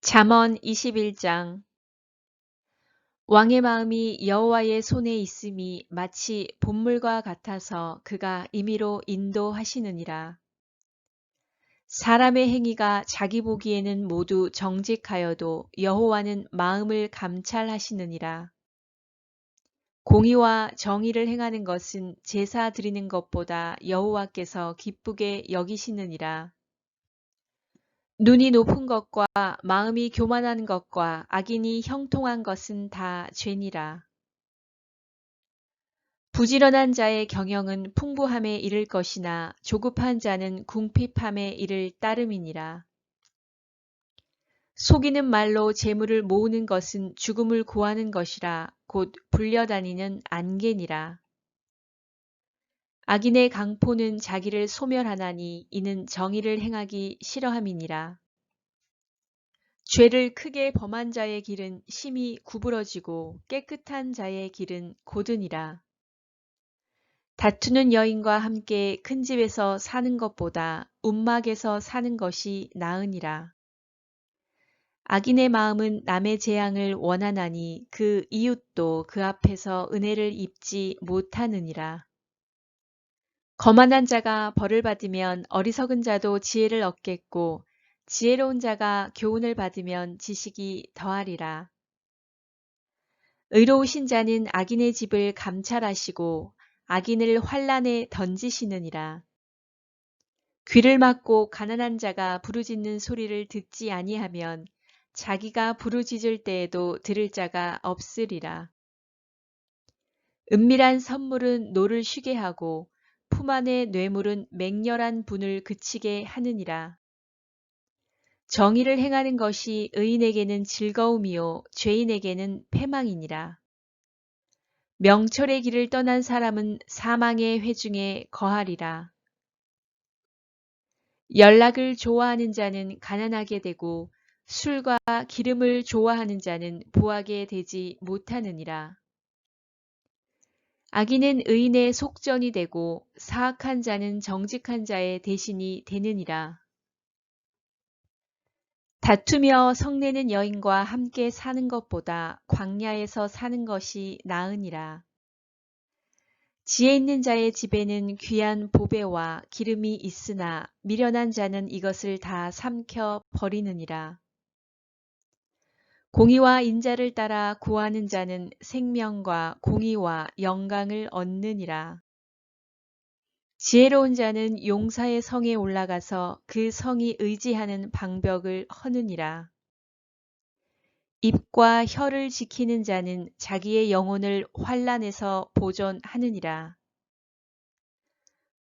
잠언 21장. 왕의 마음이 여호와의 손에 있음이 마치 봇물과 같아서 그가 임의로 인도하시느니라. 사람의 행위가 자기 보기에는 모두 정직하여도 여호와는 마음을 감찰하시느니라. 공의와 정의를 행하는 것은 제사 드리는 것보다 여호와께서 기쁘게 여기시느니라. 눈이 높은 것과 마음이 교만한 것과 악인이 형통한 것은 다 죄니라. 부지런한 자의 경영은 풍부함에 이를 것이나 조급한 자는 궁핍함에 이를 따름이니라. 속이는 말로 재물을 모으는 것은 죽음을 구하는 것이라 곧 불려다니는 안개니라. 악인의 강포는 자기를 소멸하나니 이는 정의를 행하기 싫어함이니라. 죄를 크게 범한 자의 길은 심히 구부러지고 깨끗한 자의 길은 곧으니라. 다투는 여인과 함께 큰 집에서 사는 것보다 움막에서 사는 것이 나으니라. 악인의 마음은 남의 재앙을 원하나니 그 이웃도 그 앞에서 은혜를 입지 못하느니라. 거만한 자가 벌을 받으면 어리석은 자도 지혜를 얻겠고 지혜로운 자가 교훈을 받으면 지식이 더하리라. 의로우신 자는 악인의 집을 감찰하시고 악인을 환란에 던지시느니라. 귀를 막고 가난한 자가 부르짖는 소리를 듣지 아니하면 자기가 부르짖을 때에도 들을 자가 없으리라. 은밀한 선물은 노를 쉬게 하고 품 안의 뇌물은 맹렬한 분을 그치게 하느니라. 정의를 행하는 것이 의인에게는 즐거움이요 죄인에게는 패망이니라. 명철의 길을 떠난 사람은 사망의 회중에 거하리라. 연락을 좋아하는 자는 가난하게 되고 술과 기름을 좋아하는 자는 부하게 되지 못하느니라. 악인은 의인의 속전이 되고 사악한 자는 정직한 자의 대신이 되느니라. 다투며 성내는 여인과 함께 사는 것보다 광야에서 사는 것이 나으니라. 지혜 있는 자의 집에는 귀한 보배와 기름이 있으나 미련한 자는 이것을 다 삼켜 버리느니라. 공의와 인자를 따라 구하는 자는 생명과 공의와 영광을 얻느니라. 지혜로운 자는 용사의 성에 올라가서 그 성이 의지하는 방벽을 허느니라. 입과 혀를 지키는 자는 자기의 영혼을 환난에서 보존하느니라.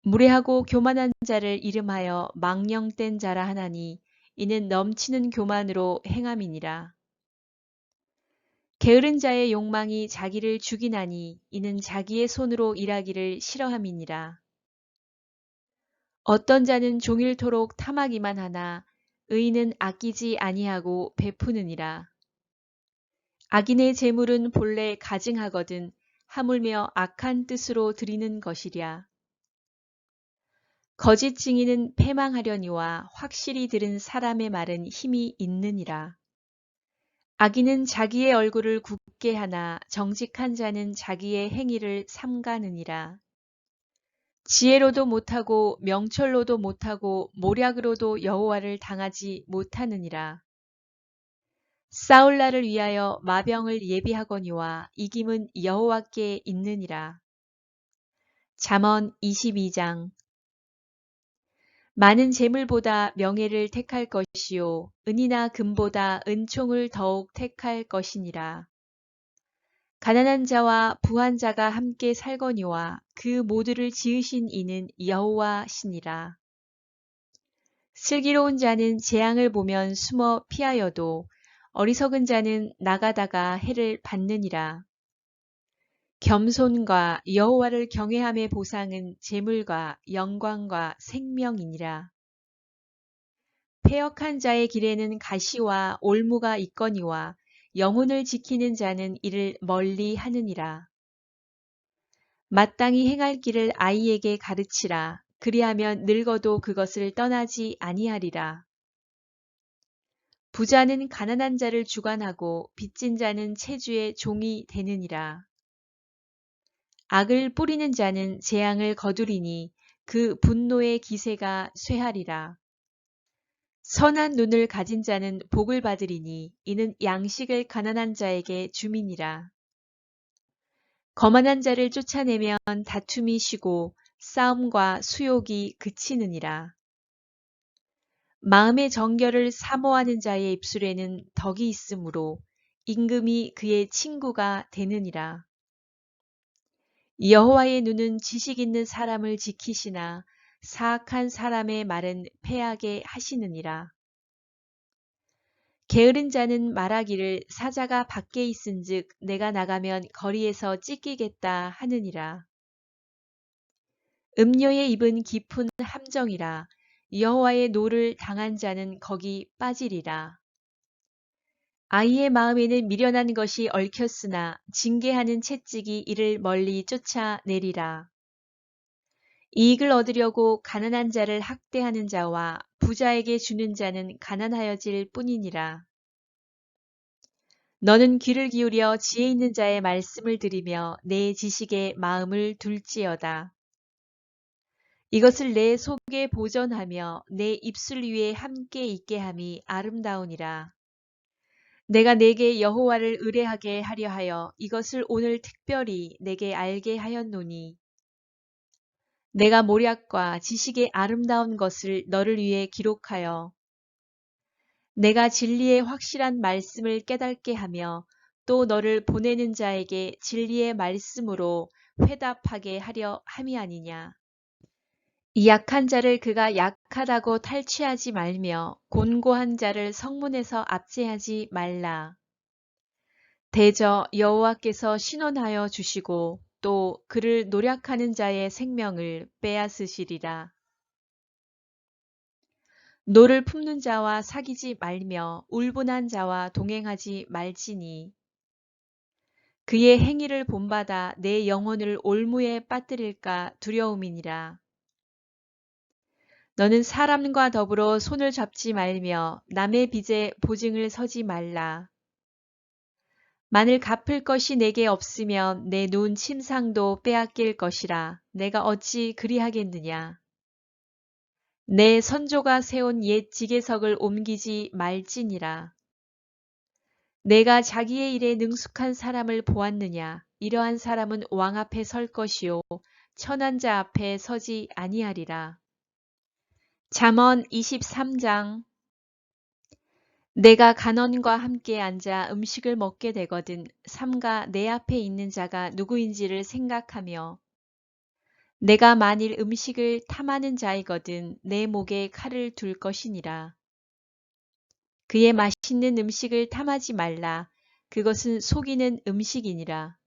무례하고 교만한 자를 이름하여 망령된 자라 하나니 이는 넘치는 교만으로 행함이니라. 게으른 자의 욕망이 자기를 죽이나니 이는 자기의 손으로 일하기를 싫어함이니라. 어떤 자는 종일토록 탐하기만 하나 의인은 아끼지 아니하고 베푸느니라. 악인의 재물은 본래 가증하거든 하물며 악한 뜻으로 드리는 것이랴. 거짓 증인은 패망하려니와 확실히 들은 사람의 말은 힘이 있느니라. 악인은 자기의 얼굴을 굽게 하나 정직한 자는 자기의 행위를 삼가느니라. 지혜로도 못하고 명철로도 못하고 모략으로도 여호와를 당하지 못하느니라. 싸울 날을 위하여 마병을 예비하거니와 이김은 여호와께 있느니라. 잠언 22장. 많은 재물보다 명예를 택할 것이요 은이나 금보다 은총을 더욱 택할 것이니라. 가난한 자와 부한 자가 함께 살거니와 그 모두를 지으신 이는 여호와시니라. 슬기로운 자는 재앙을 보면 숨어 피하여도 어리석은 자는 나가다가 해를 받느니라. 겸손과 여호와를 경외함의 보상은 재물과 영광과 생명이니라. 패역한 자의 길에는 가시와 올무가 있거니와 영혼을 지키는 자는 이를 멀리 하느니라. 마땅히 행할 길을 아이에게 가르치라. 그리하면 늙어도 그것을 떠나지 아니하리라. 부자는 가난한 자를 주관하고 빚진 자는 채주의 종이 되느니라. 악을 뿌리는 자는 재앙을 거두리니 그 분노의 기세가 쇠하리라. 선한 눈을 가진 자는 복을 받으리니 이는 양식을 가난한 자에게 줌이니라. 거만한 자를 쫓아내면 다툼이 쉬고 싸움과 수욕이 그치느니라. 마음의 정결을 사모하는 자의 입술에는 덕이 있으므로 임금이 그의 친구가 되느니라. 여호와의 눈은 지식 있는 사람을 지키시나 사악한 사람의 말은 패하게 하시느니라. 게으른 자는 말하기를 사자가 밖에 있은즉 내가 나가면 거리에서 찢기겠다 하느니라. 음료의 입은 깊은 함정이라 여호와의 노를 당한 자는 거기 빠지리라. 아이의 마음에는 미련한 것이 얽혔으나 징계하는 채찍이 이를 멀리 쫓아내리라. 이익을 얻으려고 가난한 자를 학대하는 자와 부자에게 주는 자는 가난하여질 뿐이니라. 너는 귀를 기울여 지혜 있는 자의 말씀을 들으며 내 지식에 마음을 둘지어다. 이것을 내 속에 보존하며 내 입술 위에 함께 있게 함이 아름다우니라. 내가 내게 여호와를 의뢰하게 하려 하여 이것을 오늘 특별히 내게 알게 하였노니 내가 모략과 지식의 아름다운 것을 너를 위해 기록하여 내가 진리의 확실한 말씀을 깨닫게 하며 또 너를 보내는 자에게 진리의 말씀으로 회답하게 하려 함이 아니냐. 이 약한 자를 그가 약하다고 탈취하지 말며 곤고한 자를 성문에서 압제하지 말라. 대저 여호와께서 신원하여 주시고 또 그를 노략하는 자의 생명을 빼앗으시리라. 노를 품는 자와 사귀지 말며 울분한 자와 동행하지 말지니 그의 행위를 본받아 내 영혼을 올무에 빠뜨릴까 두려움이니라. 너는 사람과 더불어 손을 잡지 말며 남의 빚에 보증을 서지 말라. 만일 갚을 것이 내게 없으면 내 눈 침상도 빼앗길 것이라. 내가 어찌 그리하겠느냐. 내 선조가 세운 옛 지계석을 옮기지 말지니라. 내가 자기의 일에 능숙한 사람을 보았느냐. 이러한 사람은 왕 앞에 설 것이요 천한 자 앞에 서지 아니하리라. 잠언 23장. 내가 간원과 함께 앉아 음식을 먹게 되거든 삼가 내 앞에 있는 자가 누구인지를 생각하며 내가 만일 음식을 탐하는 자이거든 내 목에 칼을 둘 것이니라. 그의 맛있는 음식을 탐하지 말라. 그것은 속이는 음식이니라.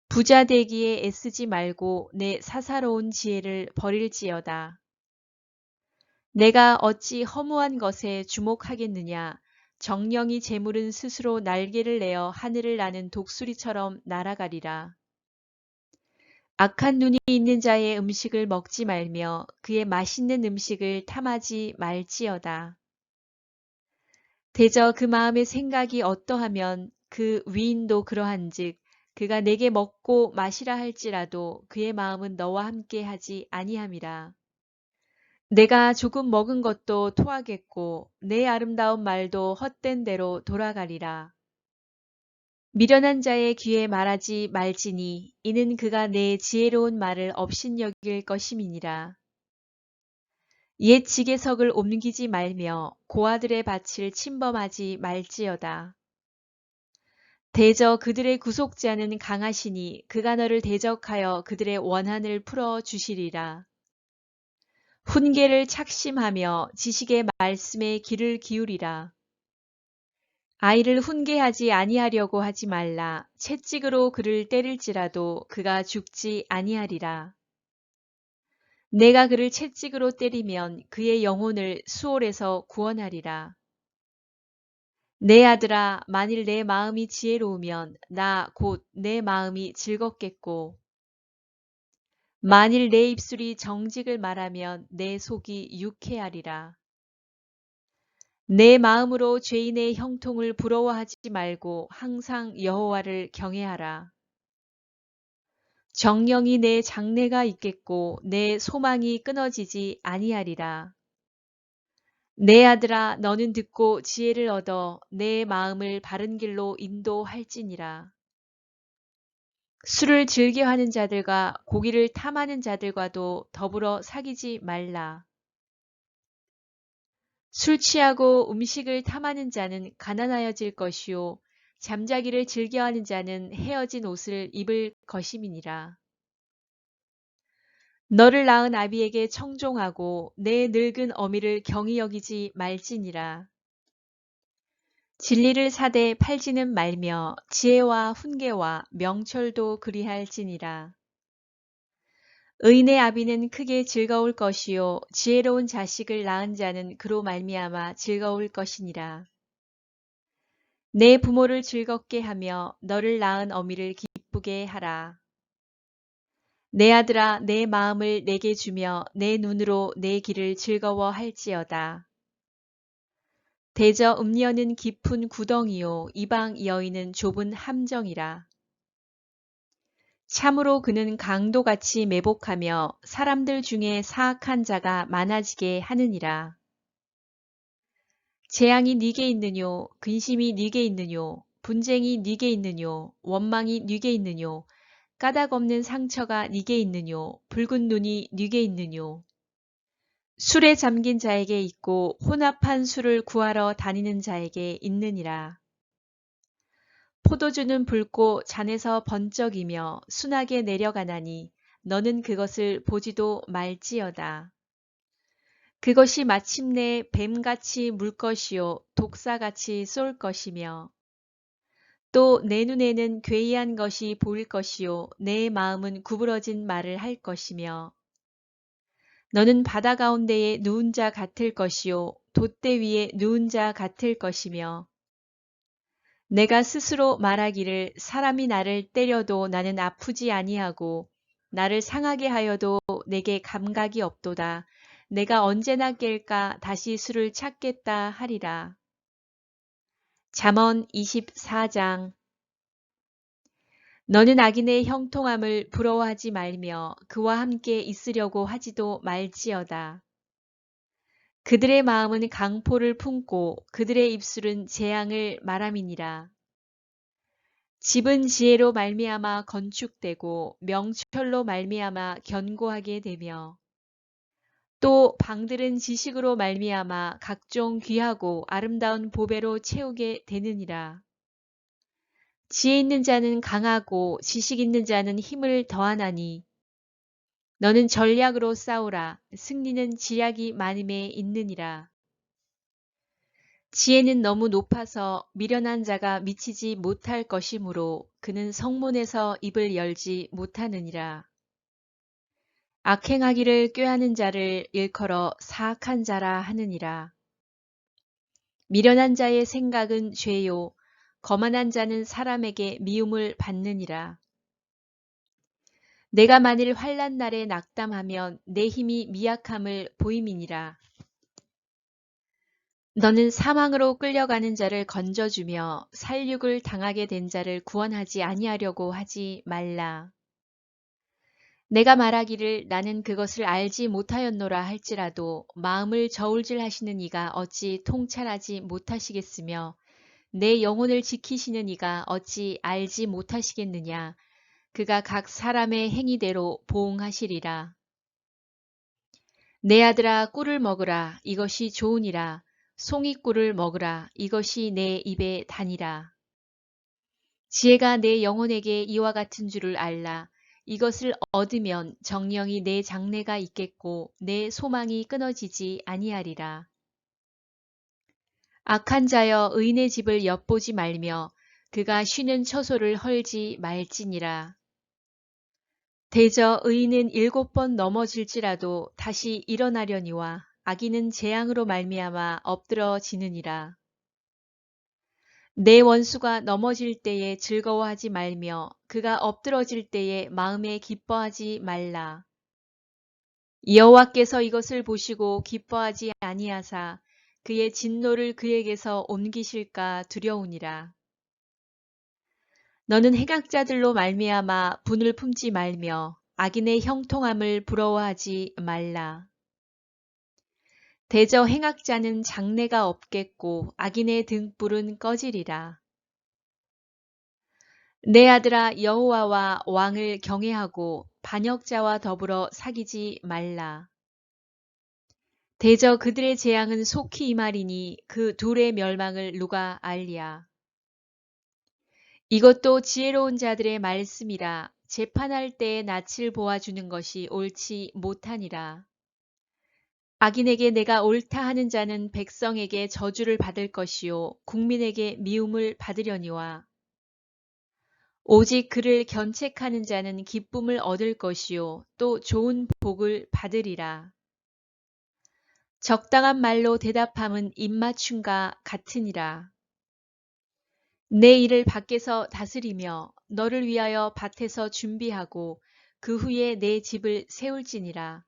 부자 되기에 애쓰지 말고 내 사사로운 지혜를 버릴지어다. 내가 어찌 허무한 것에 주목하겠느냐. 정령이 재물은 스스로 날개를 내어 하늘을 나는 독수리처럼 날아가리라. 악한 눈이 있는 자의 음식을 먹지 말며 그의 맛있는 음식을 탐하지 말지어다. 대저 그 마음의 생각이 어떠하면 그 위인도 그러한즉 그가 내게 먹고 마시라 할지라도 그의 마음은 너와 함께 하지 아니함이라. 내가 조금 먹은 것도 토하겠고 내 아름다운 말도 헛된 대로 돌아가리라. 미련한 자의 귀에 말하지 말지니 이는 그가 내 지혜로운 말을 업신여길 것임이니라. 옛 지계석을 옮기지 말며 고아들의 밭을 침범하지 말지어다. 대저 그들의 구속자는 강하시니 그가 너를 대적하여 그들의 원한을 풀어 주시리라. 훈계를 착심하며 지식의 말씀에 귀를 기울이라. 아이를 훈계하지 아니하려고 하지 말라. 채찍으로 그를 때릴지라도 그가 죽지 아니하리라. 내가 그를 채찍으로 때리면 그의 영혼을 수월에서 구원하리라. 내 아들아, 만일 내 마음이 지혜로우면 나 곧 내 마음이 즐겁겠고 만일 내 입술이 정직을 말하면 내 속이 유쾌하리라. 내 마음으로 죄인의 형통을 부러워하지 말고 항상 여호와를 경외하라. 정령이 내 장래가 있겠고 내 소망이 끊어지지 아니하리라. 내 아들아, 너는 듣고 지혜를 얻어 내 마음을 바른 길로 인도할지니라. 술을 즐겨하는 자들과 고기를 탐하는 자들과도 더불어 사귀지 말라. 술 취하고 음식을 탐하는 자는 가난하여질 것이요 잠자기를 즐겨하는 자는 헤어진 옷을 입을 것임이니라. 너를 낳은 아비에게 청종하고 내 늙은 어미를 경히 여기지 말지니라. 진리를 사되 팔지는 말며 지혜와 훈계와 명철도 그리할지니라. 의인의 아비는 크게 즐거울 것이요 지혜로운 자식을 낳은 자는 그로 말미암아 즐거울 것이니라. 내 부모를 즐겁게 하며 너를 낳은 어미를 기쁘게 하라. 내 아들아, 내 마음을 내게 주며 내 눈으로 내 길을 즐거워할지어다. 대저 음녀는 깊은 구덩이요 이방 여인은 좁은 함정이라. 참으로 그는 강도같이 매복하며 사람들 중에 사악한 자가 많아지게 하느니라. 재앙이 네게 있느뇨, 근심이 네게 있느뇨, 분쟁이 네게 있느뇨, 원망이 네게 있느뇨, 까닭 없는 상처가 네게 있느뇨, 붉은 눈이 네게 있느뇨. 술에 잠긴 자에게 있고 혼합한 술을 구하러 다니는 자에게 있느니라. 포도주는 붉고 잔에서 번쩍이며 순하게 내려가나니 너는 그것을 보지도 말지어다. 그것이 마침내 뱀같이 물 것이요 독사같이 쏠 것이며 또 내 눈에는 괴이한 것이 보일 것이요 내 마음은 구부러진 말을 할 것이며 너는 바다 가운데에 누운 자 같을 것이요 돛대 위에 누운 자 같을 것이며 내가 스스로 말하기를 사람이 나를 때려도 나는 아프지 아니하고 나를 상하게 하여도 내게 감각이 없도다. 내가 언제나 깰까 다시 술을 찾겠다 하리라. 잠언 24장. 너는 악인의 형통함을 부러워하지 말며 그와 함께 있으려고 하지도 말지어다. 그들의 마음은 강포를 품고 그들의 입술은 재앙을 말함이니라. 집은 지혜로 말미암아 건축되고 명철로 말미암아 견고하게 되며 또 방들은 지식으로 말미암아 각종 귀하고 아름다운 보배로 채우게 되느니라. 지혜 있는 자는 강하고 지식 있는 자는 힘을 더하나니 너는 전략으로 싸우라. 승리는 지략이 많음에 있느니라. 지혜는 너무 높아서 미련한 자가 미치지 못할 것이므로 그는 성문에서 입을 열지 못하느니라. 악행하기를 꾀하는 자를 일컬어 사악한 자라 하느니라. 미련한 자의 생각은 죄요 거만한 자는 사람에게 미움을 받느니라. 내가 만일 환난 날에 낙담하면 내 힘이 미약함을 보임이니라. 너는 사망으로 끌려가는 자를 건져주며 살육을 당하게 된 자를 구원하지 아니하려고 하지 말라. 내가 말하기를 나는 그것을 알지 못하였노라 할지라도 마음을 저울질하시는 이가 어찌 통찰하지 못하시겠으며 내 영혼을 지키시는 이가 어찌 알지 못하시겠느냐. 그가 각 사람의 행위대로 보응하시리라. 내 아들아 꿀을 먹으라. 이것이 좋으니라. 송이꿀을 먹으라. 이것이 내 입에 다니라. 지혜가 내 영혼에게 이와 같은 줄을 알라. 이것을 얻으면 정령이 내 장래가 있겠고 내 소망이 끊어지지 아니하리라. 악한 자여 의인의 집을 엿보지 말며 그가 쉬는 처소를 헐지 말지니라. 대저 의인은 7번 넘어질지라도 다시 일어나려니와 악인은 재앙으로 말미암아 엎드러지느니라. 내 원수가 넘어질 때에 즐거워하지 말며 그가 엎드러질 때에 마음에 기뻐하지 말라. 여호와께서 이것을 보시고 기뻐하지 아니하사 그의 진노를 그에게서 옮기실까 두려우니라. 너는 행악자들로 말미암아 분을 품지 말며 악인의 형통함을 부러워하지 말라. 대저 행악자는 장래가 없겠고 악인의 등불은 꺼지리라. 내 아들아, 여호와와 왕을 경외하고 반역자와 더불어 사귀지 말라. 대저 그들의 재앙은 속히 임하리니 그 둘의 멸망을 누가 알랴. 이것도 지혜로운 자들의 말씀이라. 재판할 때에 낯을 보아주는 것이 옳지 못하니라. 악인에게 내가 옳다 하는 자는 백성에게 저주를 받을 것이요 국민에게 미움을 받으려니와. 오직 그를 견책하는 자는 기쁨을 얻을 것이요 또 좋은 복을 받으리라. 적당한 말로 대답함은 입맞춤과 같으니라. 내 일을 밖에서 다스리며 너를 위하여 밭에서 준비하고 그 후에 내 집을 세울지니라.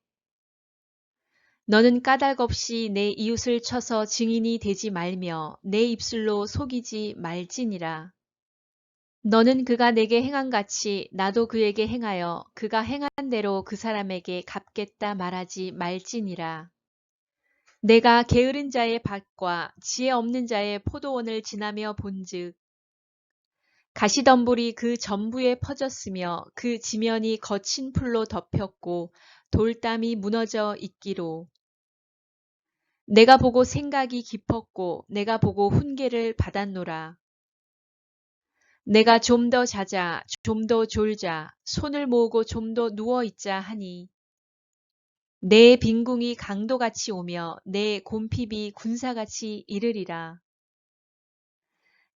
너는 까닭 없이 내 이웃을 쳐서 증인이 되지 말며 내 입술로 속이지 말지니라. 너는 그가 내게 행한 같이 나도 그에게 행하여 그가 행한 대로 그 사람에게 갚겠다 말하지 말지니라. 내가 게으른 자의 밭과 지혜 없는 자의 포도원을 지나며 본즉 가시덤불이 그 전부에 퍼졌으며 그 지면이 거친 풀로 덮였고 돌담이 무너져 있기로. 내가 보고 생각이 깊었고 내가 보고 훈계를 받았노라. 내가 좀 더 자자, 좀 더 졸자, 손을 모으고 좀 더 누워있자 하니 내 빈궁이 강도같이 오며 내 곰핍이 군사같이 이르리라.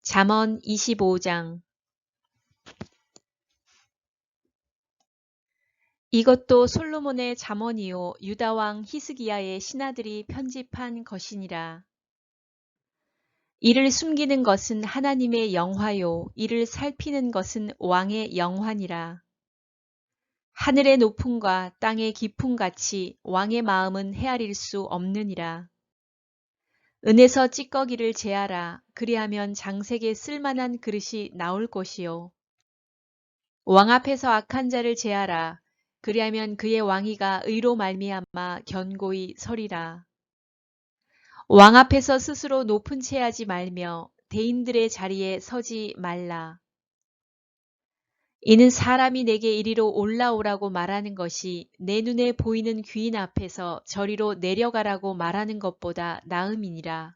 잠언 25장. 이것도 솔로몬의 잠언이요 유다왕 히스기야의 신하들이 편집한 것이니라. 이를 숨기는 것은 하나님의 영화요 이를 살피는 것은 왕의 영화니라. 하늘의 높음과 땅의 깊음같이 왕의 마음은 헤아릴 수 없느니라. 은에서 찌꺼기를 제하라. 그리하면 장색에 쓸만한 그릇이 나올 것이요. 왕 앞에서 악한 자를 제하라. 그리하면 그의 왕위가 의로 말미암아 견고히 서리라. 왕 앞에서 스스로 높은 채 하지 말며 대인들의 자리에 서지 말라. 이는 사람이 내게 이리로 올라오라고 말하는 것이 내 눈에 보이는 귀인 앞에서 저리로 내려가라고 말하는 것보다 나음이니라.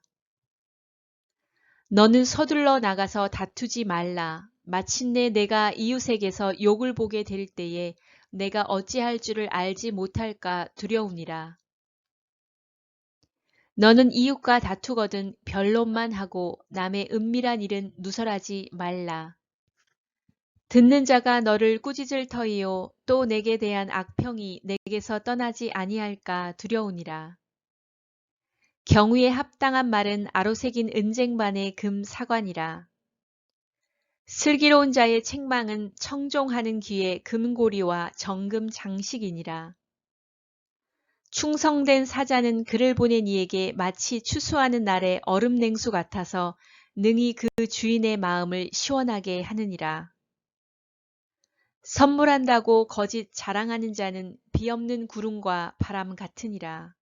너는 서둘러 나가서 다투지 말라. 마침내 내가 이웃에게서 욕을 보게 될 때에 내가 어찌할 줄을 알지 못할까 두려우니라. 너는 이웃과 다투거든 변론만 하고 남의 은밀한 일은 누설하지 말라. 듣는 자가 너를 꾸짖을 터이요 또 내게 대한 악평이 내게서 떠나지 아니할까 두려우니라. 경우에 합당한 말은 아로새긴 은쟁반의 금 사관이라. 슬기로운 자의 책망은 청종하는 귀에 금고리와 정금 장식이니라. 충성된 사자는 그를 보낸 이에게 마치 추수하는 날의 얼음 냉수 같아서 능히 그 주인의 마음을 시원하게 하느니라. 선물한다고 거짓 자랑하는 자는 비 없는 구름과 바람 같으니라.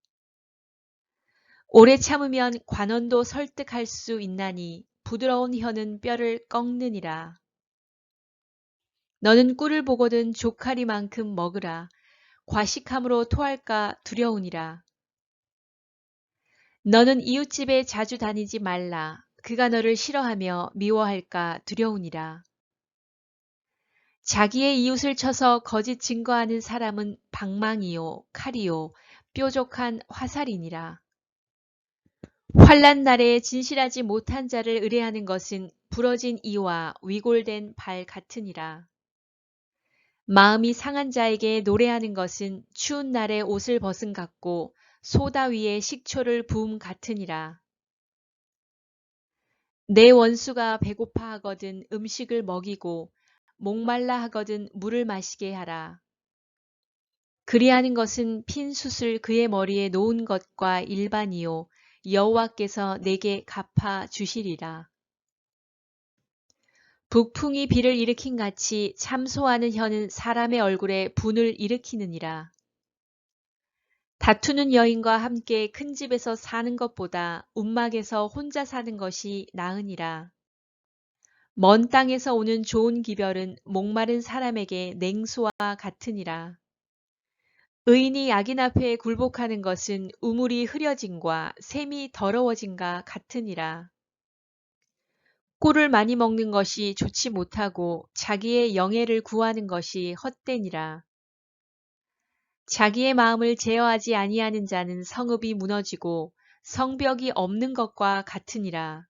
오래 참으면 관원도 설득할 수 있나니 부드러운 혀는 뼈를 꺾느니라. 너는 꿀을 보거든 조카리만큼 먹으라. 과식함으로 토할까 두려우니라. 너는 이웃집에 자주 다니지 말라. 그가 너를 싫어하며 미워할까 두려우니라. 자기의 이웃을 쳐서 거짓 증거하는 사람은 방망이요 칼이요 뾰족한 화살이니라. 환난 날에 진실하지 못한 자를 의뢰하는 것은 부러진 이와 위골된 발 같으니라. 마음이 상한 자에게 노래하는 것은 추운 날에 옷을 벗은 같고 소다 위에 식초를 부음 같으니라. 내 원수가 배고파 하거든 음식을 먹이고 목말라 하거든 물을 마시게 하라. 그리하는 것은 핀 숯을 그의 머리에 놓은 것과 일반이요 여호와께서 내게 갚아 주시리라. 북풍이 비를 일으킨 같이 참소하는 혀는 사람의 얼굴에 분을 일으키느니라. 다투는 여인과 함께 큰 집에서 사는 것보다 움막에서 혼자 사는 것이 나으니라. 먼 땅에서 오는 좋은 기별은 목마른 사람에게 냉수와 같으니라. 의인이 악인 앞에 굴복하는 것은 우물이 흐려짐과 샘이 더러워짐과 같으니라. 꿀을 많이 먹는 것이 좋지 못하고 자기의 영예를 구하는 것이 헛되니라. 자기의 마음을 제어하지 아니하는 자는 성읍이 무너지고 성벽이 없는 것과 같으니라.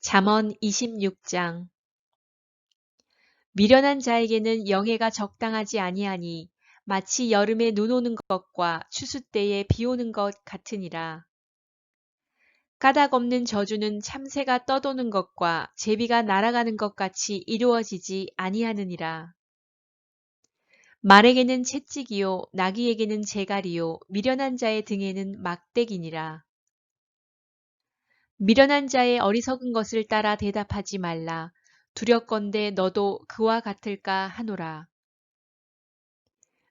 잠언 26장. 미련한 자에게는 영예가 적당하지 아니하니 마치 여름에 눈 오는 것과 추수 때에 비 오는 것 같으니라. 까닭 없는 저주는 참새가 떠도는 것과 제비가 날아가는 것 같이 이루어지지 아니하느니라. 말에게는 채찍이요 나귀에게는 재갈이요 미련한 자의 등에는 막대기니라. 미련한 자의 어리석은 것을 따라 대답하지 말라. 두렵건대 너도 그와 같을까 하노라.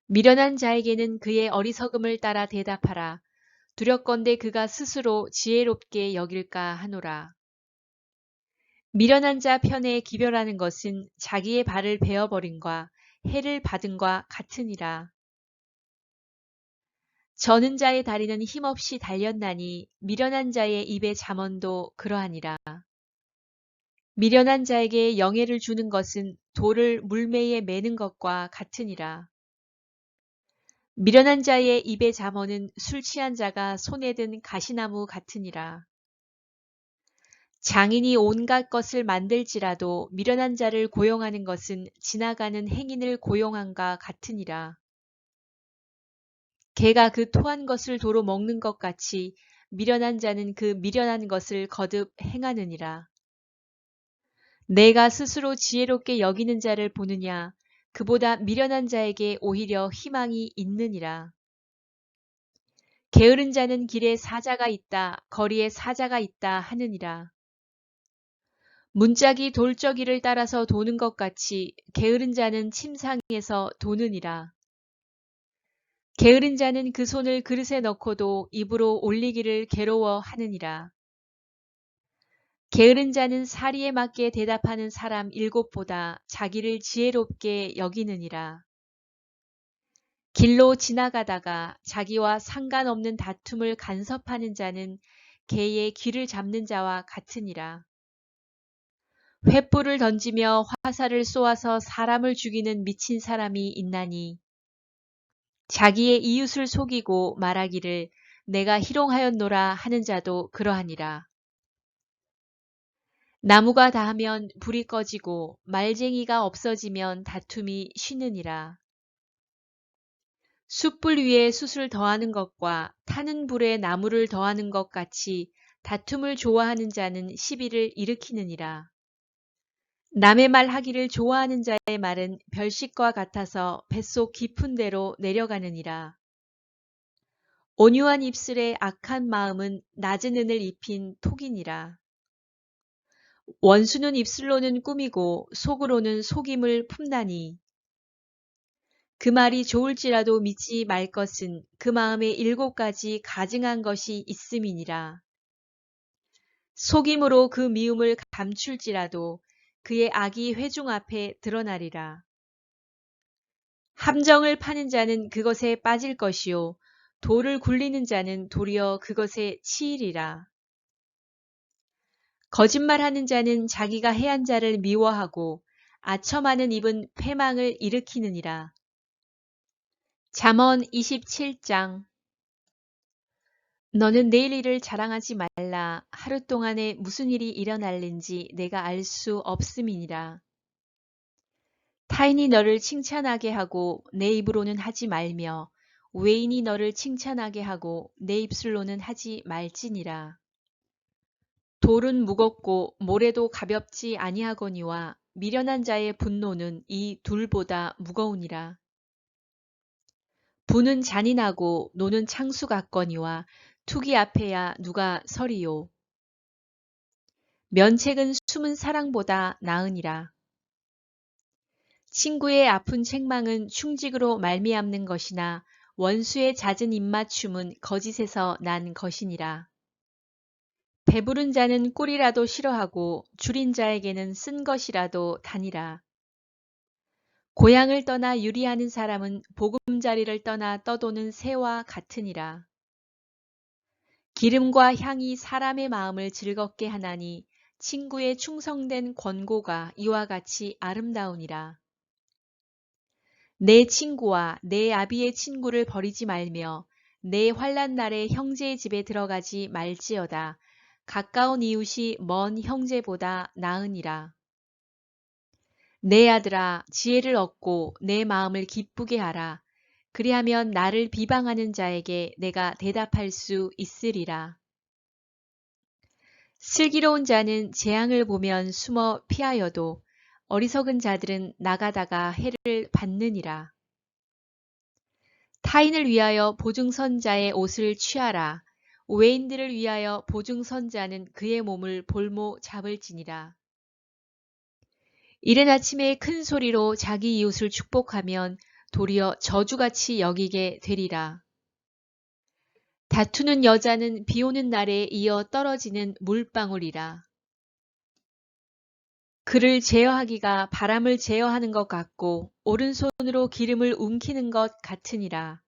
미련한 자에게는 그의 어리석음을 따라 대답하라. 두렵건대 그가 스스로 지혜롭게 여길까 하노라. 미련한 자 편에 기별하는 것은 자기의 발을 베어버림과 해를 받음과 같으니라. 저는 자의 다리는 힘없이 달렸나니 미련한 자의 입의 잠언도 그러하니라. 미련한 자에게 영예를 주는 것은 돌을 물매에 매는 것과 같으니라. 미련한 자의 입의 잠언은 술 취한 자가 손에 든 가시나무 같으니라. 장인이 온갖 것을 만들지라도 미련한 자를 고용하는 것은 지나가는 행인을 고용함과 같으니라. 개가 그 토한 것을 도로 먹는 것 같이 미련한 자는 그 미련한 것을 거듭 행하느니라. 내가 스스로 지혜롭게 여기는 자를 보느냐? 그보다 미련한 자에게 오히려 희망이 있느니라. 게으른 자는 길에 사자가 있다, 거리에 사자가 있다 하느니라. 문짝이 돌저기를 따라서 도는 것 같이 게으른 자는 침상에서 도느니라. 게으른 자는 그 손을 그릇에 넣고도 입으로 올리기를 괴로워하느니라. 게으른 자는 사리에 맞게 대답하는 사람 7보다 자기를 지혜롭게 여기느니라. 길로 지나가다가 자기와 상관없는 다툼을 간섭하는 자는 개의 귀를 잡는 자와 같으니라. 횃불을 던지며 화살을 쏘아서 사람을 죽이는 미친 사람이 있나니 자기의 이웃을 속이고 말하기를 내가 희롱하였노라 하는 자도 그러하니라. 나무가 다하면 불이 꺼지고 말쟁이가 없어지면 다툼이 쉬느니라. 숯불 위에 숯을 더하는 것과 타는 불에 나무를 더하는 것 같이 다툼을 좋아하는 자는 시비를 일으키느니라. 남의 말 하기를 좋아하는 자의 말은 별식과 같아서 뱃속 깊은 데로 내려가느니라. 온유한 입술에 악한 마음은 낮은 은을 입힌 톡이니라. 원수는 입술로는 꾸미고 속으로는 속임을 품나니 그 말이 좋을지라도 믿지 말 것은 그 마음에 7가지 가증한 것이 있음이니라. 속임으로 그 미움을 감출지라도 그의 악이 회중 앞에 드러나리라. 함정을 파는 자는 그것에 빠질 것이요 돌을 굴리는 자는 도리어 그것에 치이리라. 거짓말하는 자는 자기가 해한 자를 미워하고 아첨하는 입은 패망을 일으키느니라. 잠언 27장. 너는 내일 일을 자랑하지 말라. 하루 동안에 무슨 일이 일어날는지 내가 알 수 없음이니라. 타인이 너를 칭찬하게 하고 내 입으로는 하지 말며 외인이 너를 칭찬하게 하고 내 입술로는 하지 말지니라. 돌은 무겁고 모래도 가볍지 아니하거니와 미련한 자의 분노는 이 둘보다 무거우니라. 부는 잔인하고 노는 창수 같거니와 투기 앞에야 누가 서리요. 면책은 숨은 사랑보다 나으니라. 친구의 아픈 책망은 충직으로 말미암는 것이나 원수의 잦은 입맞춤은 거짓에서 난 것이니라. 배부른 자는 꿀이라도 싫어하고 줄인 자에게는 쓴 것이라도 다니라. 고향을 떠나 유리하는 사람은 보금자리를 떠나 떠도는 새와 같으니라. 기름과 향이 사람의 마음을 즐겁게 하나니 친구의 충성된 권고가 이와 같이 아름다우니라. 내 친구와 내 아비의 친구를 버리지 말며 내 환난 날에 형제의 집에 들어가지 말지어다. 가까운 이웃이 먼 형제보다 나으니라. 내 아들아, 지혜를 얻고 내 마음을 기쁘게 하라. 그리하면 나를 비방하는 자에게 내가 대답할 수 있으리라. 슬기로운 자는 재앙을 보면 숨어 피하여도 어리석은 자들은 나가다가 해를 받느니라. 타인을 위하여 보증선자의 옷을 취하라. 외인들을 위하여 보증선자는 그의 몸을 볼모 잡을지니라. 이른 아침에 큰 소리로 자기 이웃을 축복하면 도리어 저주같이 여기게 되리라. 다투는 여자는 비 오는 날에 이어 떨어지는 물방울이라. 그를 제어하기가 바람을 제어하는 것 같고 오른손으로 기름을 움키는 것 같으니라.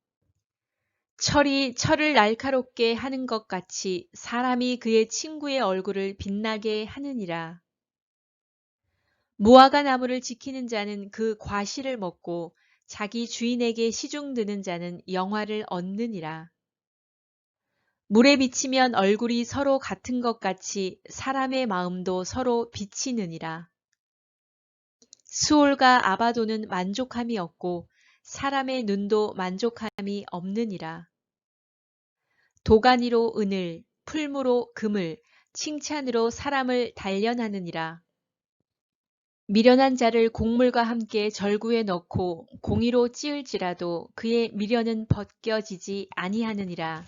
철이 철을 날카롭게 하는 것 같이 사람이 그의 친구의 얼굴을 빛나게 하느니라. 무화과 나무를 지키는 자는 그 과실을 먹고 자기 주인에게 시중드는 자는 영화를 얻느니라. 물에 비치면 얼굴이 서로 같은 것 같이 사람의 마음도 서로 비치느니라. 수올과 아바도는 만족함이 없고 사람의 눈도 만족함이 없느니라. 도가니로 은을, 풀무로 금을, 칭찬으로 사람을 단련하느니라. 미련한 자를 곡물과 함께 절구에 넣고 공의로 찌을지라도 그의 미련은 벗겨지지 아니하느니라.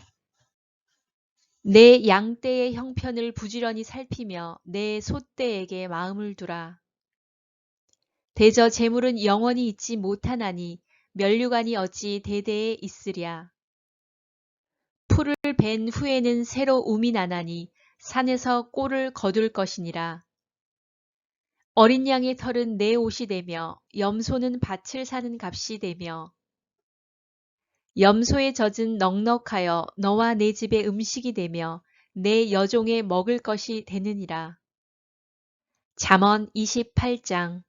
내 양떼의 형편을 부지런히 살피며 내 소떼에게 마음을 두라. 대저 재물은 영원히 있지 못하나니 면류관이 어찌 대대에 있으랴. 풀을 벤 후에는 새로 움이 나나니 산에서 꼴을 거둘 것이니라. 어린 양의 털은 내 옷이 되며 염소는 밭을 사는 값이 되며 염소의 젖은 넉넉하여 너와 내 집의 음식이 되며 내 여종의 먹을 것이 되느니라. 잠언 28장.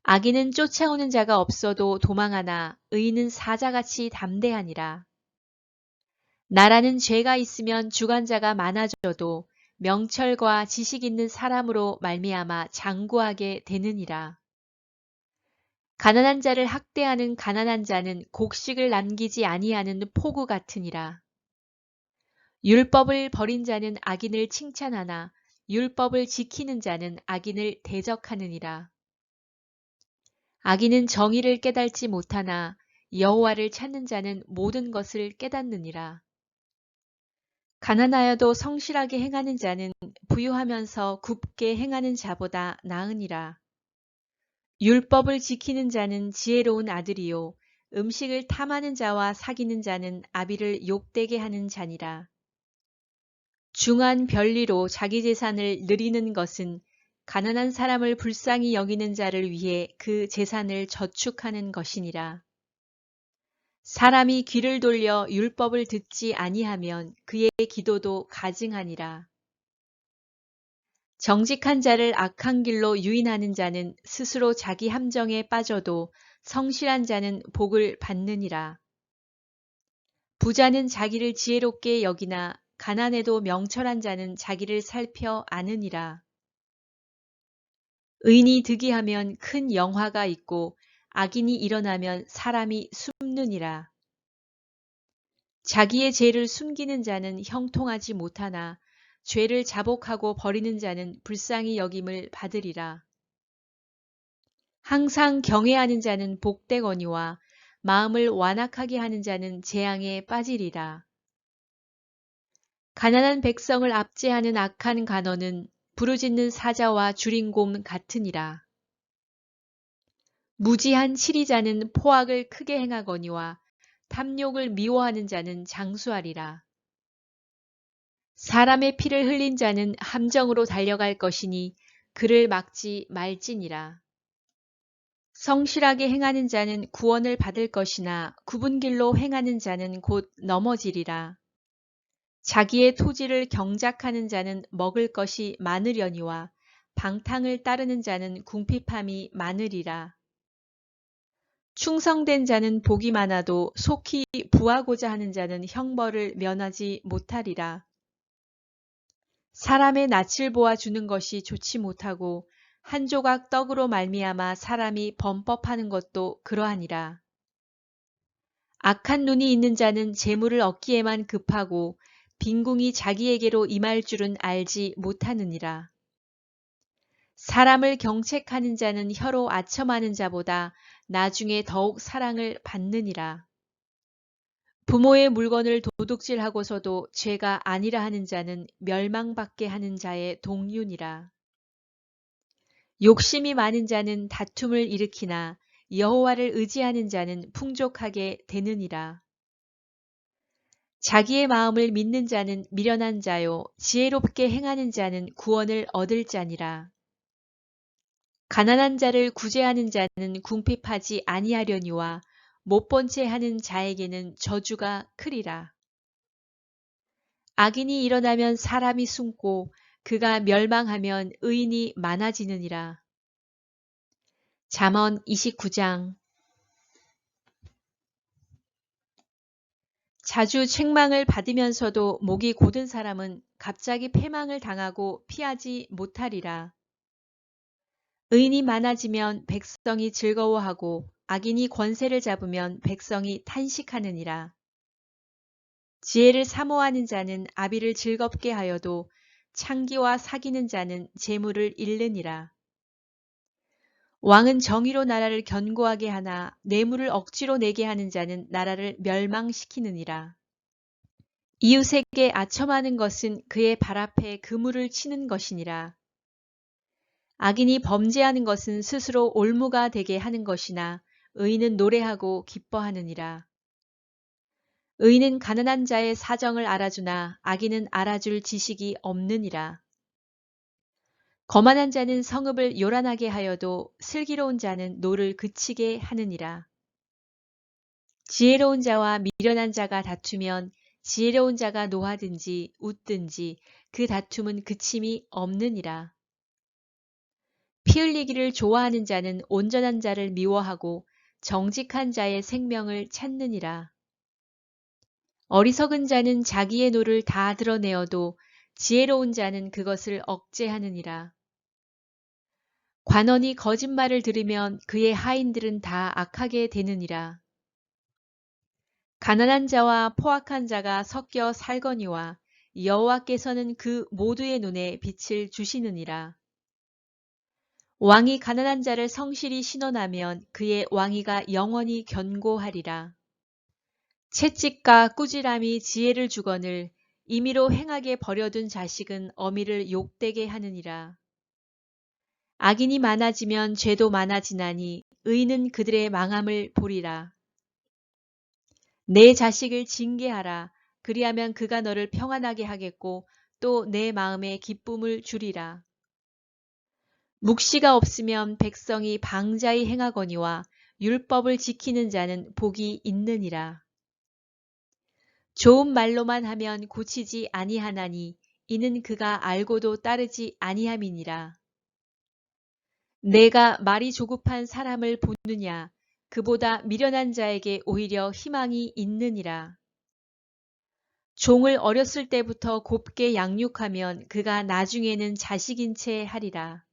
악인은 쫓아오는 자가 없어도 도망하나 의인은 사자같이 담대하니라. 나라는 죄가 있으면 주관자가 많아져도 명철과 지식 있는 사람으로 말미암아 장구하게 되느니라. 가난한 자를 학대하는 가난한 자는 곡식을 남기지 아니하는 포구 같으니라. 율법을 버린 자는 악인을 칭찬하나 율법을 지키는 자는 악인을 대적하느니라. 악인은 정의를 깨달지 못하나 여호와를 찾는 자는 모든 것을 깨닫느니라. 가난하여도 성실하게 행하는 자는 부유하면서 굽게 행하는 자보다 나으니라. 율법을 지키는 자는 지혜로운 아들이요 음식을 탐하는 자와 사귀는 자는 아비를 욕되게 하는 자니라. 중한 별리로 자기 재산을 늘이는 것은 가난한 사람을 불쌍히 여기는 자를 위해 그 재산을 저축하는 것이니라. 사람이 귀를 돌려 율법을 듣지 아니하면 그의 기도도 가증하니라. 정직한 자를 악한 길로 유인하는 자는 스스로 자기 함정에 빠져도 성실한 자는 복을 받느니라. 부자는 자기를 지혜롭게 여기나 가난해도 명철한 자는 자기를 살펴 아느니라. 의인이 득이하면 큰 영화가 있고 악인이 일어나면 사람이 숨느니라. 자기의 죄를 숨기는 자는 형통하지 못하나 죄를 자복하고 버리는 자는 불쌍히 여김을 받으리라. 항상 경외하는 자는 복되거니와 마음을 완악하게 하는 자는 재앙에 빠지리라. 가난한 백성을 압제하는 악한 간언은 부르짖는 사자와 주린곰 같으니라. 무지한 치리자는 포악을 크게 행하거니와 탐욕을 미워하는 자는 장수하리라. 사람의 피를 흘린 자는 함정으로 달려갈 것이니 그를 막지 말지니라. 성실하게 행하는 자는 구원을 받을 것이나 굽은 길로 행하는 자는 곧 넘어지리라. 자기의 토지를 경작하는 자는 먹을 것이 많으려니와 방탕을 따르는 자는 궁핍함이 많으리라. 충성된 자는 복이 많아도 속히 부하고자 하는 자는 형벌을 면하지 못하리라. 사람의 낯을 보아 주는 것이 좋지 못하고 한 조각 떡으로 말미암아 사람이 범법하는 것도 그러하니라. 악한 눈이 있는 자는 재물을 얻기에만 급하고 빈궁이 자기에게로 임할 줄은 알지 못하느니라. 사람을 경책하는 자는 혀로 아첨하는 자보다 나중에 더욱 사랑을 받느니라. 부모의 물건을 도둑질하고서도 죄가 아니라 하는 자는 멸망받게 하는 자의 동류니라. 욕심이 많은 자는 다툼을 일으키나 여호와를 의지하는 자는 풍족하게 되느니라. 자기의 마음을 믿는 자는 미련한 자요 지혜롭게 행하는 자는 구원을 얻을 자니라. 가난한 자를 구제하는 자는 궁핍하지 아니하려니와 못본 채 하는 자에게는 저주가 크리라. 악인이 일어나면 사람이 숨고 그가 멸망하면 의인이 많아지느니라. 잠언 29장. 자주 책망을 받으면서도 목이 곧은 사람은 갑자기 패망을 당하고 피하지 못하리라. 의인이 많아지면 백성이 즐거워하고 악인이 권세를 잡으면 백성이 탄식하느니라. 지혜를 사모하는 자는 아비를 즐겁게 하여도 창기와 사귀는 자는 재물을 잃느니라. 왕은 정의로 나라를 견고하게 하나 뇌물을 억지로 내게 하는 자는 나라를 멸망시키느니라. 이웃에게 아첨하는 것은 그의 발 앞에 그물을 치는 것이니라. 악인이 범죄하는 것은 스스로 올무가 되게 하는 것이나 의인은 노래하고 기뻐하느니라. 의인은 가난한 자의 사정을 알아주나 악인은 알아줄 지식이 없느니라. 거만한 자는 성읍을 요란하게 하여도 슬기로운 자는 노를 그치게 하느니라. 지혜로운 자와 미련한 자가 다투면 지혜로운 자가 노하든지 웃든지 그 다툼은 그침이 없느니라. 피 흘리기를 좋아하는 자는 온전한 자를 미워하고 정직한 자의 생명을 찾느니라. 어리석은 자는 자기의 노를 다 드러내어도 지혜로운 자는 그것을 억제하느니라. 관원이 거짓말을 들으면 그의 하인들은 다 악하게 되느니라. 가난한 자와 포악한 자가 섞여 살거니와 여호와께서는 그 모두의 눈에 빛을 주시느니라. 왕이 가난한 자를 성실히 신원하면 그의 왕위가 영원히 견고하리라. 채찍과 꾸지람이 지혜를 주거늘 임의로 행하게 버려둔 자식은 어미를 욕되게 하느니라. 악인이 많아지면 죄도 많아지나니 의인은 그들의 망함을 보리라. 내 자식을 징계하라. 그리하면 그가 너를 평안하게 하겠고 또 내 마음에 기쁨을 주리라. 묵시가 없으면 백성이 방자히 행하거니와 율법을 지키는 자는 복이 있느니라. 좋은 말로만 하면 고치지 아니하나니 이는 그가 알고도 따르지 아니함이니라. 내가 말이 조급한 사람을 보느냐 그보다 미련한 자에게 오히려 희망이 있느니라. 종을 어렸을 때부터 곱게 양육하면 그가 나중에는 자식인 채 하리라.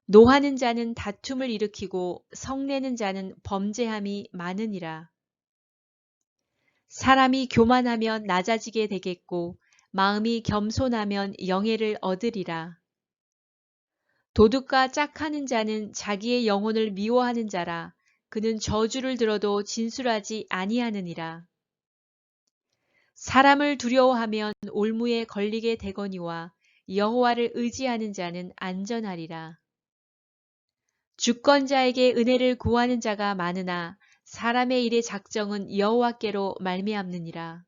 노하는 자는 다툼을 일으키고 성내는 자는 범죄함이 많으니라. 사람이 교만하면 낮아지게 되겠고 마음이 겸손하면 영예를 얻으리라. 도둑과 짝하는 자는 자기의 영혼을 미워하는 자라. 그는 저주를 들어도 진술하지 아니하느니라. 사람을 두려워하면 올무에 걸리게 되거니와 여호와를 의지하는 자는 안전하리라. 주권자에게 은혜를 구하는 자가 많으나 사람의 일의 작정은 여호와께로 말미암느니라.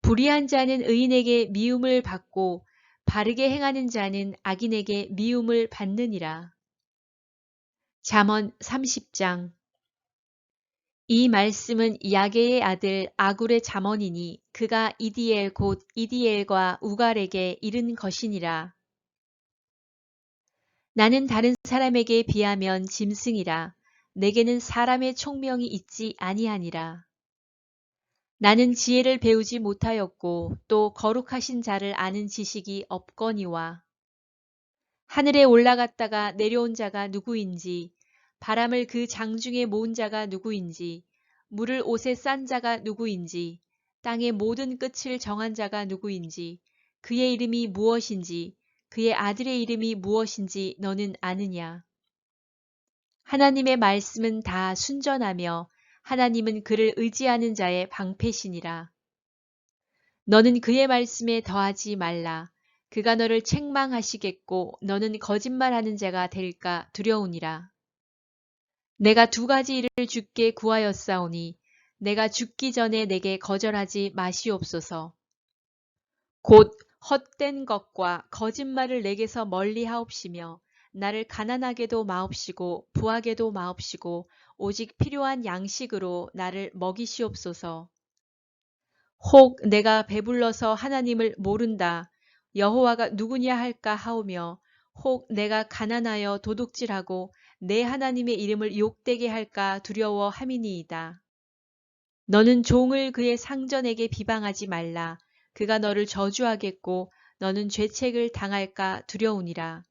불의한 자는 의인에게 미움을 받고 바르게 행하는 자는 악인에게 미움을 받느니라. 잠언 30장. 이 말씀은 야게의 아들 아굴의 잠언이니 그가 이디엘 곧 이디엘과 우갈에게 이른 것이니라. 나는 다른 사람에게 비하면 짐승이라. 내게는 사람의 총명이 있지 아니하니라. 나는 지혜를 배우지 못하였고 또 거룩하신 자를 아는 지식이 없거니와. 하늘에 올라갔다가 내려온 자가 누구인지, 바람을 그 장중에 모은 자가 누구인지, 물을 옷에 싼 자가 누구인지, 땅의 모든 끝을 정한 자가 누구인지, 그의 이름이 무엇인지, 그의 아들의 이름이 무엇인지 너는 아느냐? 하나님의 말씀은 다 순전하며 하나님은 그를 의지하는 자의 방패시니라. 너는 그의 말씀에 더하지 말라. 그가 너를 책망하시겠고 너는 거짓말하는 자가 될까 두려우니라. 내가 두 가지 일을 주께 구하였사오니 내가 죽기 전에 내게 거절하지 마시옵소서. 곧 헛된 것과 거짓말을 내게서 멀리 하옵시며 나를 가난하게도 마옵시고 부하게도 마옵시고 오직 필요한 양식으로 나를 먹이시옵소서. 혹 내가 배불러서 하나님을 모른다. 여호와가 누구냐 할까 하오며 혹 내가 가난하여 도둑질하고 내 하나님의 이름을 욕되게 할까 두려워 함이니이다. 너는 종을 그의 상전에게 비방하지 말라. 그가 너를 저주하겠고 너는 죄책을 당할까 두려우니라.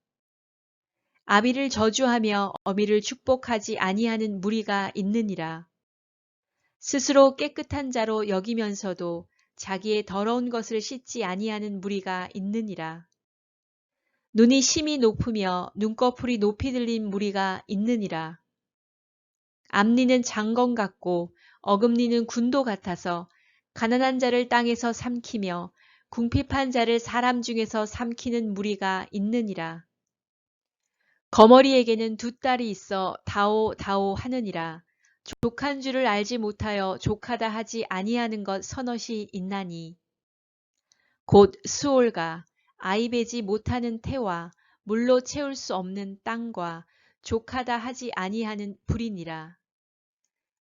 아비를 저주하며 어미를 축복하지 아니하는 무리가 있느니라. 스스로 깨끗한 자로 여기면서도 자기의 더러운 것을 씻지 아니하는 무리가 있느니라. 눈이 심히 높으며 눈꺼풀이 높이 들린 무리가 있느니라. 앞니는 장건 같고 어금니는 군도 같아서 가난한 자를 땅에서 삼키며 궁핍한 자를 사람 중에서 삼키는 무리가 있느니라. 거머리에게는 두 딸이 있어 다오 다오 하느니라. 족한 줄을 알지 못하여 족하다 하지 아니하는 것 서넛이 있나니 곧 수올과 아이 베지 못하는 태와 물로 채울 수 없는 땅과 족하다 하지 아니하는 불이니라.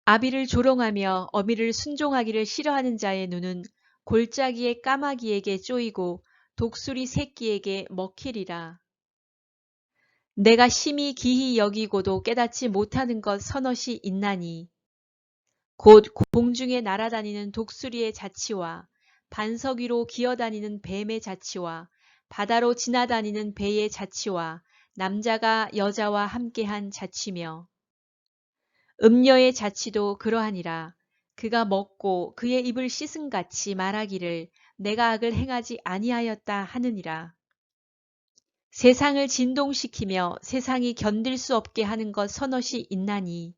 아비를 조롱하며 어미를 순종하기를 싫어하는 자의 눈은 골짜기의 까마귀에게 쪼이고 독수리 새끼에게 먹히리라. 내가 심히 기히 여기고도 깨닫지 못하는 것 서넛이 있나니 곧 공중에 날아다니는 독수리의 자치와 반석 위로 기어다니는 뱀의 자치와 바다로 지나다니는 배의 자치와 남자가 여자와 함께한 자치며 음녀의 자치도 그러하니라. 그가 먹고 그의 입을 씻음같이 말하기를 내가 악을 행하지 아니하였다 하느니라. 세상을 진동시키며 세상이 견딜 수 없게 하는 것 서넛이 있나니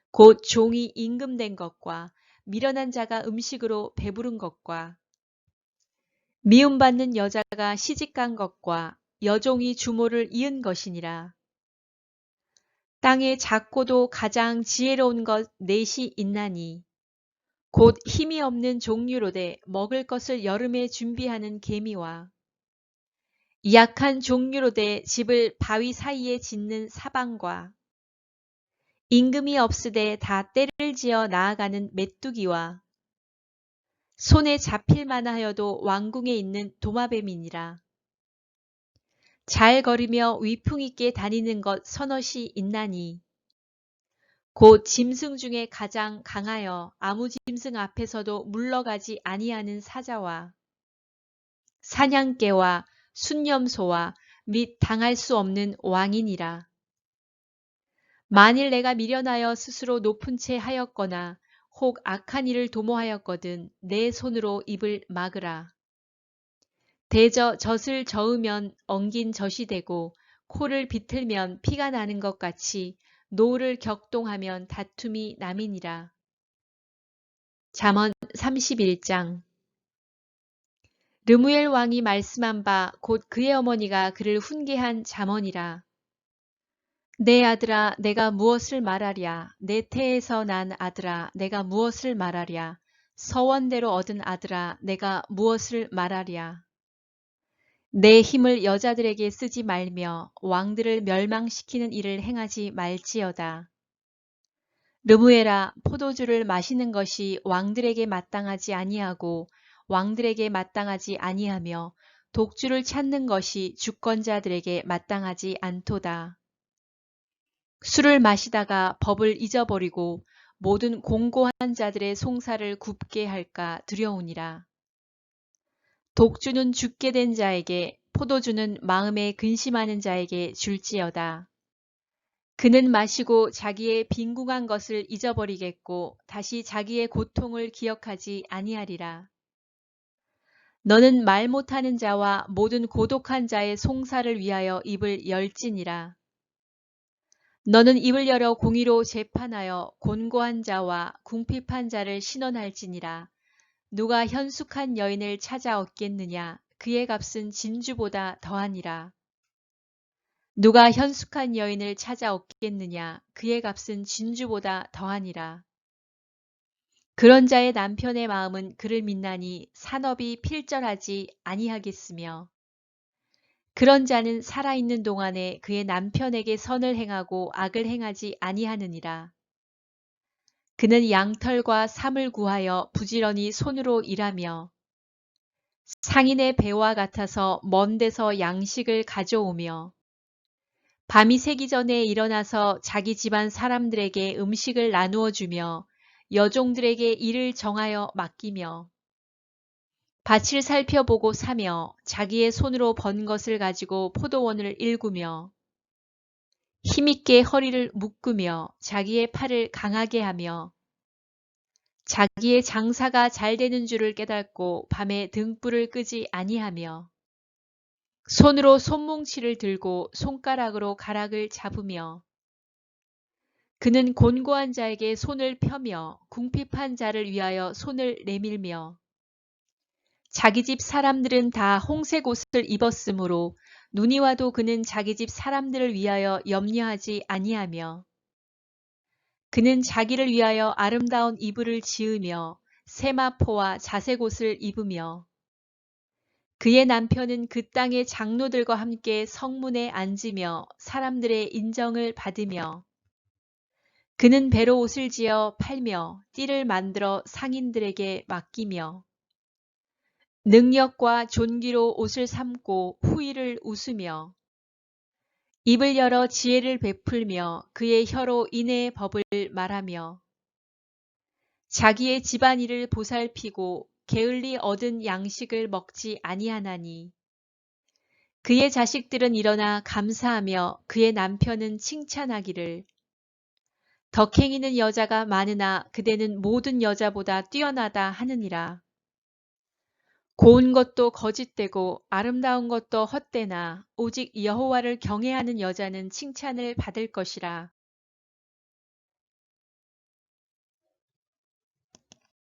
곧 종이 임금된 것과 미련한 자가 음식으로 배부른 것과 미움받는 여자가 시집간 것과 여종이 주모를 이은 것이니라. 땅에 작고도 가장 지혜로운 것 넷이 있나니 곧 힘이 없는 종류로되 먹을 것을 여름에 준비하는 개미와 약한 종류로되 집을 바위 사이에 짓는 사방과 임금이 없으되 다 때를 지어 나아가는 메뚜기와 손에 잡힐 만하여도 왕궁에 있는 도마뱀이니라. 잘 걸으며 위풍 있게 다니는 것 서넛이 있나니 곧 짐승 중에 가장 강하여 아무 짐승 앞에서도 물러가지 아니하는 사자와 사냥개와 순념소와 및 당할 수 없는 왕이니라. 만일 내가 미련하여 스스로 높은 채 하였거나 혹 악한 일을 도모하였거든 내 손으로 입을 막으라. 대저 젖을 저으면 엉긴 젖이 되고 코를 비틀면 피가 나는 것 같이 노를 격동하면 다툼이 남이니라. 잠언 31장. 르무엘 왕이 말씀한 바 곧 그의 어머니가 그를 훈계한 잠언이라. 내 아들아 내가 무엇을 말하랴. 내 태에서 난 아들아 내가 무엇을 말하랴. 서원대로 얻은 아들아 내가 무엇을 말하랴. 내 힘을 여자들에게 쓰지 말며 왕들을 멸망시키는 일을 행하지 말지어다. 르무엘아 포도주를 마시는 것이 왕들에게 마땅하지 아니하고 왕들에게 마땅하지 아니하며 독주를 찾는 것이 주권자들에게 마땅하지 않도다. 술을 마시다가 법을 잊어버리고 모든 공고한 자들의 송사를 굽게 할까 두려우니라. 독주는 죽게 된 자에게 포도주는 마음에 근심하는 자에게 줄지어다. 그는 마시고 자기의 빈궁한 것을 잊어버리겠고 다시 자기의 고통을 기억하지 아니하리라. 너는 말 못하는 자와 모든 고독한 자의 송사를 위하여 입을 열지니라. 너는 입을 열어 공의로 재판하여 곤고한 자와 궁핍한 자를 신원할지니라. 누가 현숙한 여인을 찾아 얻겠느냐. 그의 값은 진주보다 더하니라. 누가 현숙한 여인을 찾아 얻겠느냐. 그의 값은 진주보다 더하니라. 그런 자의 남편의 마음은 그를 믿나니 산업이 필절하지 아니하겠으며 그런 자는 살아있는 동안에 그의 남편에게 선을 행하고 악을 행하지 아니하느니라. 그는 양털과 삼을 구하여 부지런히 손으로 일하며 상인의 배와 같아서 먼 데서 양식을 가져오며 밤이 새기 전에 일어나서 자기 집안 사람들에게 음식을 나누어 주며 여종들에게 일을 정하여 맡기며 밭을 살펴보고 사며 자기의 손으로 번 것을 가지고 포도원을 일구며 힘있게 허리를 묶으며 자기의 팔을 강하게 하며 자기의 장사가 잘 되는 줄을 깨닫고 밤에 등불을 끄지 아니하며 손으로 손뭉치를 들고 손가락으로 가락을 잡으며 그는 곤고한 자에게 손을 펴며 궁핍한 자를 위하여 손을 내밀며 자기 집 사람들은 다 홍색 옷을 입었으므로 눈이 와도 그는 자기 집 사람들을 위하여 염려하지 아니하며 그는 자기를 위하여 아름다운 이불을 지으며 세마포와 자색 옷을 입으며 그의 남편은 그 땅의 장로들과 함께 성문에 앉으며 사람들의 인정을 받으며 그는 배로 옷을 지어 팔며 띠를 만들어 상인들에게 맡기며 능력과 존귀로 옷을 삼고 후일을 웃으며 입을 열어 지혜를 베풀며 그의 혀로 인애의 법을 말하며 자기의 집안일을 보살피고 게을리 얻은 양식을 먹지 아니하나니 그의 자식들은 일어나 감사하며 그의 남편은 칭찬하기를 덕행이는 여자가 많으나 그대는 모든 여자보다 뛰어나다 하느니라. 고운 것도 거짓되고 아름다운 것도 헛되나 오직 여호와를 경외하는 여자는 칭찬을 받을 것이라.